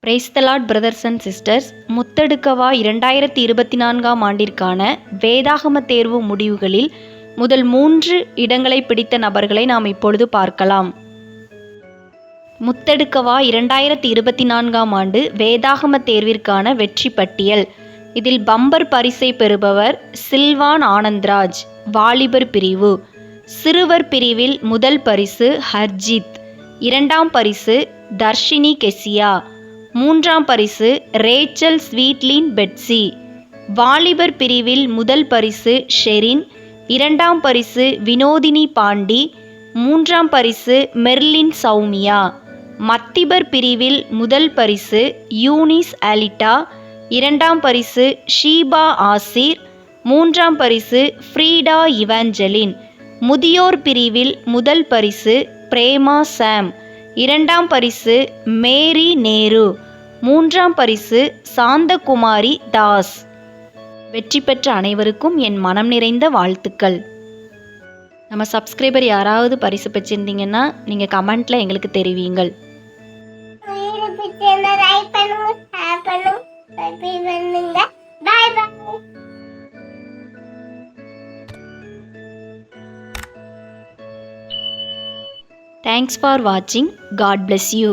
Price the lord brothers and sisters. முத்தெடுக்கவா 2024ஆம் ஆண்டிற்கான வேதாகம தேர்வு முடிவுகளில் முதல் 3 இடங்களை பிடித்த நபர்களை நாம் இப்பொழுது பார்க்கலாம். முத்தெடுக்கவா 2024ஆம் ஆண்டு வேதாகம தேர்விற்கான வெற்றி பட்டியல். இதில் பம்பர் பரிசை பெறுபவர் சில்வான் ஆனந்த்ராஜ், வாலிபர் பிரிவு. சிறுவர் பிரிவில் முதல் பரிசு ஹர்ஜித், 2ஆம் பரிசு தர்ஷினி கெசியா, 3ஆம் பரிசு ரேச்சல் ஸ்வீட்லின் பெட்சி. வாலிபர் பிரிவில் முதல் பரிசு ஷெரின், 2ஆம் பரிசு வினோதினி பாண்டி, 3ஆம் பரிசு மெர்லின் சௌமியா. மத்திபர் பிரிவில் முதல் பரிசு யூனிஸ் அலிட்டா, 2ஆம் பரிசு ஷீபா ஆசிர், 3ஆம் பரிசு ஃப்ரீடா இவாஞ்சலின். முதியோர் பிரிவில் முதல் பரிசு பிரேமா சாம், 2ஆம் பரிசு மேரி நேரு, 3ஆம் பரிசு சாந்தகுமாரி தாஸ். வெற்றி பெற்ற அனைவருக்கும் என் மனம் நிறைந்த வாழ்த்துக்கள். நம்ம சப்ஸ்கிரைபர் யாராவது பரிசு பெற்றிருந்தீங்கன்னா நீங்கள் கமெண்ட்டில் எங்களுக்கு தெரிவிங்கள். Thanks for watching. God bless you.